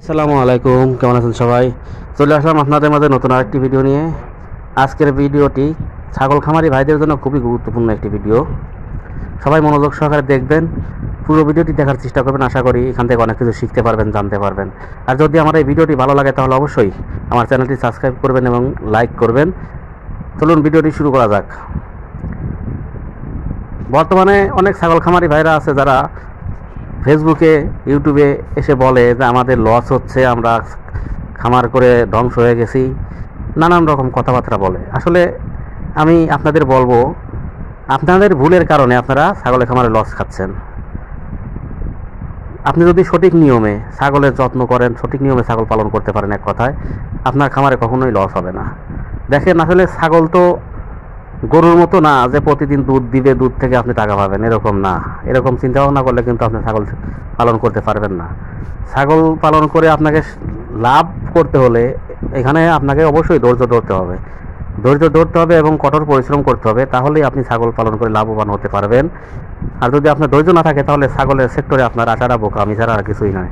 আসসালামু আলাইকুম, কেমন আছেন সবাই? চলে আসলাম আপনাদের মাঝে নতুন আরেকটি ভিডিও নিয়ে। আজকের ভিডিওটি ছাগল খামারি ভাইদের জন্য খুবই গুরুত্বপূর্ণ একটি ভিডিও। সবাই মনোযোগ সহকারে দেখবেন, পুরো ভিডিওটি দেখার চেষ্টা করবেন। আশা করি এখান থেকে অনেক কিছু শিখতে পারবেন, জানতে পারবেন। আর যদি আমার এই ভিডিওটি ভালো লাগে তাহলে অবশ্যই আমার চ্যানেলটি সাবস্ক্রাইব করবেন এবং লাইক করবেন। চলুন ভিডিওটি শুরু করা যাক। বর্তমানে অনেক ছাগল খামারি ভাইরা আছে যারা ফেসবুকে, ইউটিউবে এসে বলে যে আমাদের লস হচ্ছে, আমরা খামার করে ধ্বংস হয়ে গেছি, নানান রকম কথাবার্তা বলে। আসলে আমি আপনাদের বলবো, আপনাদের ভুলের কারণে আপনারা ছাগলের খামারে লস খাচ্ছেন। আপনি যদি সঠিক নিয়মে ছাগলের যত্ন করেন, সঠিক নিয়মে ছাগল পালন করতে পারেন, এক কথায় আপনার খামারে কখনোই লস হবে না। দেখেন, আসলে ছাগল তো গরুর মতো না যে প্রতিদিন দুধ দিবে, দুধ থেকে আপনি টাকা পাবেন, এরকম না। এরকম চিন্তা ভাবনা করলে কিন্তু আপনি ছাগল পালন করতে পারবেন না। ছাগল পালন করে আপনাকে লাভ করতে হলে এখানে আপনাকে অবশ্যই ধৈর্য ধরতে হবে, এবং কঠোর পরিশ্রম করতে হবে। তাহলেই আপনি ছাগল পালন করে লাভবান হতে পারবেন। আর যদি আপনার ধৈর্য না থাকে তাহলে ছাগলের সেক্টরে আপনার আসাটা বোকামি ছাড়া আর কিছুই নয়।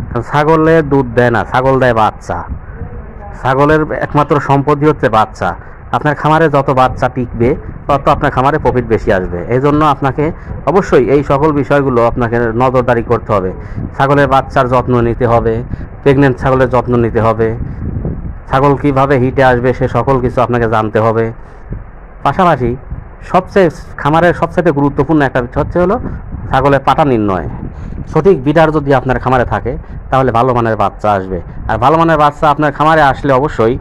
কারণ ছাগলে দুধ দেয় না, ছাগল দেয় বাচ্চা। ছাগলের একমাত্র সম্পত্তি হচ্ছে বাচ্চা। আপনার খামারে যত বাচ্চা টিকবে তত আপনার খামারে প্রফিট বেশি আসবে। এই জন্য আপনাকে অবশ্যই এই সকল বিষয়গুলো আপনাকে নজরদারি করতে হবে। ছাগলের বাচ্চার যত্ন নিতে হবে, প্রেগনেন্ট ছাগলের যত্ন নিতে হবে, ছাগল কীভাবে হিটে আসবে সে সকল কিছু আপনাকে জানতে হবে। পাশাপাশি খামারের সবচেয়ে গুরুত্বপূর্ণ একটা বিষয় হলো ছাগলের পাটা নির্ণয়। সঠিক বিডার যদি আপনার খামারে থাকে তাহলে ভালো মানের বাচ্চা আসবে। আর ভালো মানের বাচ্চা আপনার খামারে আসলে অবশ্যই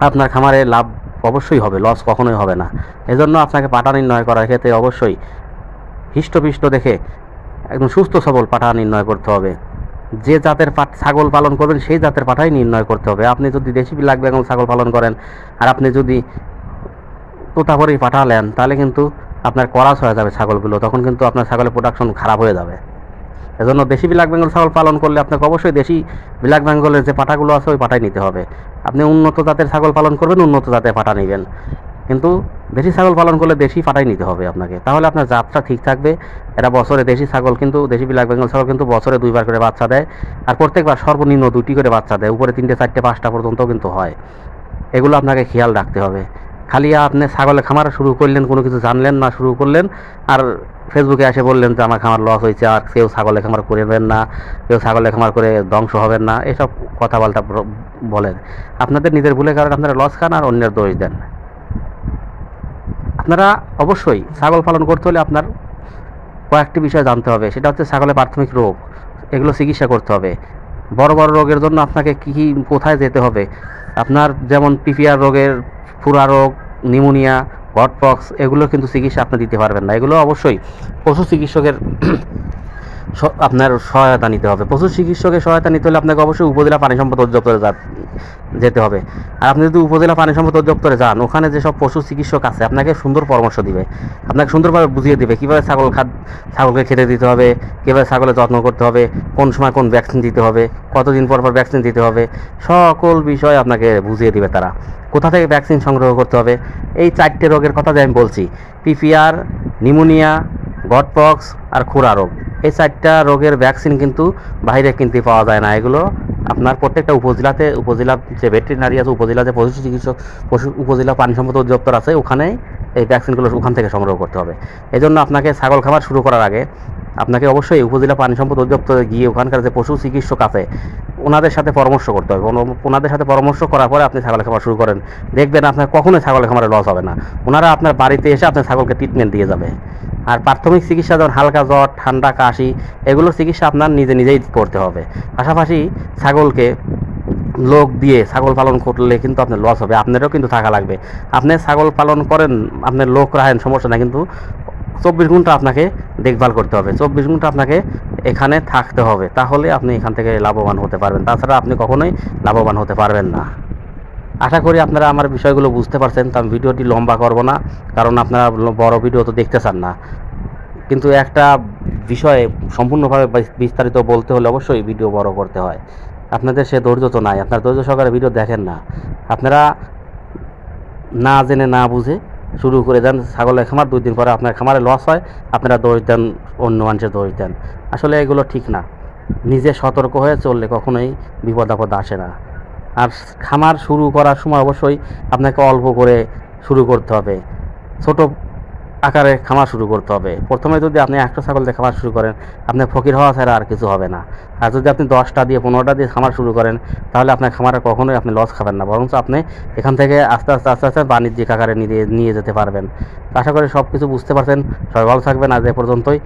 আপনার খামারে লাভ অবশ্যই হবে, লস কখনোই হবে না। এজন্য আপনাকে পাটা নির্ণয় করার ক্ষেত্রে অবশ্যই হৃষ্টপুষ্ট দেখে একদম সুস্থ সবল পাটা নির্ণয় করতে হবে। যে জাতের ছাগল পালন করবেন সেই জাতের পাঠাই নির্ণয় করতে হবে। আপনি যদি দেশি ব্ল্যাক বেঙ্গল ছাগল পালন করেন আর আপনি যদি তোতাপুরি পাঠা নেন তাহলে কিন্তু আপনার করাস হয়ে যাবে ছাগলগুলো, তখন কিন্তু আপনার ছাগলের প্রোডাকশন খারাপ হয়ে যাবে। এজন্য দেশি ব্ল্যাক বেঙ্গল ছাগল পালন করলে আপনাকে অবশ্যই দেশি ব্ল্যাক বেঙ্গলের যে পাঠাগুলো আছে ওই পাঠাই নিতে হবে। আপনি উন্নত জাতের ছাগল পালন করবেন, উন্নত জাতের পাঠা নেবেন, কিন্তু দেশি ছাগল পালন করলে দেশি পাঠাই নিতে হবে আপনাকে। তাহলে আপনার জাতটা ঠিক থাকবে। এরা বছরে দেশি ছাগল কিন্তু, দেশি ব্ল্যাক বেঙ্গল ছাগল কিন্তু বছরে 2বার করে বাচ্চা দেয়। আর প্রত্যেকবার সর্বনিম্ন 2টি করে বাচ্চা দেয়, উপরে 3টে 4টে 5টা পর্যন্ত কিন্তু হয়। এগুলো আপনাকে খেয়াল রাখতে হবে। খালি আপনি ছাগলের খামার শুরু করলেন, কোনো কিছু জানলেন না, শুরু করলেন আর ফেসবুকে এসে বললেন যে আমার খামার লস হয়েছে, আর কেউ ছাগলের খামার করবেন না, কেউ ছাগলের খামার করে ধ্বংস হবেন না, এসব কথাবার্তা বলেন। আপনাদের নিজের ভুলের কারণে আপনারা লস খান আর অন্যের দোষ দেন। আপনারা অবশ্যই ছাগল পালন করতে হলে আপনার কয়েকটি বিষয় জানতে হবে। সেটা হচ্ছে ছাগলের প্রাথমিক রোগ, এগুলো চিকিৎসা করতে হবে। বড় বড় রোগের জন্য আপনাকে কী কোথায় যেতে হবে, আপনার যেমন পিপিআর রোগের, ফুরা রোগ, নিউমোনিয়া, গটপক্স, এগুলো কিন্তু চিকিৎসা আপনি দিতে পারবেন না। এগুলো অবশ্যই পশু চিকিৎসকের আপনার সহায়তা নিতে হবে। পশু চিকিৎসকের সহায়তা নিতে হলে আপনাকে অবশ্যই উপজেলা পানি সম্পদ অধিদপ্তরে যেতে হবে। আর আপনি যদি উপজেলা পানি সম্পদ অধিদপ্তরে যান, ওখানে যেসব পশু চিকিৎসক আছে আপনাকে সুন্দর পরামর্শ দিবে, আপনাকে সুন্দরভাবে বুঝিয়ে দিবে কীভাবে ছাগলকে খেতে দিতে হবে, কীভাবে ছাগলের যত্ন করতে হবে, কোন সময় কোন ভ্যাকসিন দিতে হবে, কতদিন পর পর ভ্যাকসিন দিতে হবে, সকল বিষয় আপনাকে বুঝিয়ে দিবে তারা। কোথা থেকে ভ্যাকসিন সংগ্রহ করতে হবে, এই 4টে রোগের কথা যে আমি বলছি, পিপিআর, নিউমোনিয়া, গটপক্স আর খুরা রোগ, এই 4টা রোগের ভ্যাকসিন কিন্তু বাইরে কিনতে পাওয়া যায় না। এগুলো আপনার প্রত্যেকটা উপজেলা যে ভেটেরিনারি আছে, উপজেলা যে উপজেলা পানি সম্পদ অধিদপ্তর আছে, ওখানে এই ভ্যাকসিনগুলো ওখান থেকে সংগ্রহ করতে হবে। এই জন্য আপনাকে ছাগল খামার শুরু করার আগে আপনাকে অবশ্যই উপজেলা পানি সম্পদ অধিদপ্তরে গিয়ে ওখানকার যে পশু চিকিৎসক আছে ওনাদের সাথে পরামর্শ করতে হবে। ওনাদের সাথে পরামর্শ করার পরে আপনি ছাগলের খামার শুরু করেন, দেখবেন আপনার কখনোই ছাগলের খামারে লস হবে না। ওনারা আপনার বাড়িতে এসে আপনার ছাগলকে ট্রিটমেন্ট দিয়ে যাবে। আর প্রাথমিক চিকিৎসা যেমন হালকা জ্বর, ঠান্ডা, কাশি, এগুলোর চিকিৎসা আপনার নিজেই করতে হবে। পাশাপাশি ছাগলকে লোক দিয়ে ছাগল পালন করলে কিন্তু আপনার লস হবে, আপনারও কিন্তু থাকা লাগবে। আপনি ছাগল পালন করেন, আপনার লোক রাখেন, সমস্যা না, কিন্তু 24 ঘন্টা আপনাকে দেখভাল করতে হবে, 24 ঘন্টা আপনাকে এখানে থাকতে হবে। তাহলে আপনি এখান থেকে লাভবান হতে পারবেন, তাছাড়া আপনি কখনোই লাভবান হতে পারবেন না। আশা করি আপনারা আমার বিষয়গুলো বুঝতে পারছেন। তো আমি ভিডিওটি লম্বা করব না, কারণ আপনারা বড় ভিডিও তো দেখতে চান না। কিন্তু একটা বিষয়ে সম্পূর্ণভাবে বিস্তারিত বলতে হলে অবশ্যই ভিডিও বড় করতে হয়। আপনাদের সে ধৈর্য তো নাই, আপনার ধৈর্য সহকারে ভিডিও দেখেন না। আপনারা না জেনে না বুঝে শুরু করে দেন ছাগলের খামার, 2 দিন পরে আপনার খামারে লস হয়, আপনারা দোষ দেন, অন্য মানুষের দোষ দেন। আসলে এগুলো ঠিক না। নিজে সতর্ক হয়ে চললে কখনোই বিপদ আপদ আসে না। আর খামার শুরু করার সময় অবশ্যই আপনাকে অল্প করে শুরু করতে হবে, ছোট আকারে খামার শুরু করতে হবে। প্রথমে যদি আপনি 100 ছাগল দিয়ে খামার শুরু করেন, আপনার ফকির হওয়া ছাড়া আর কিছু হবে না। আর যদি আপনি 10টা দিয়ে 15টা দিয়ে খামার শুরু করেন, তাহলে আপনার খামারে কখনোই আপনি লস খাবেন না, বরঞ্চ আপনি এখান থেকে আস্তে আস্তে আস্তে আস্তে বাণিজ্যিক আকারে নিয়ে যেতে পারবেন। আশা করি সব কিছু বুঝতে পারছেন। সবাই ভালো থাকবেন। আজ এ পর্যন্তই।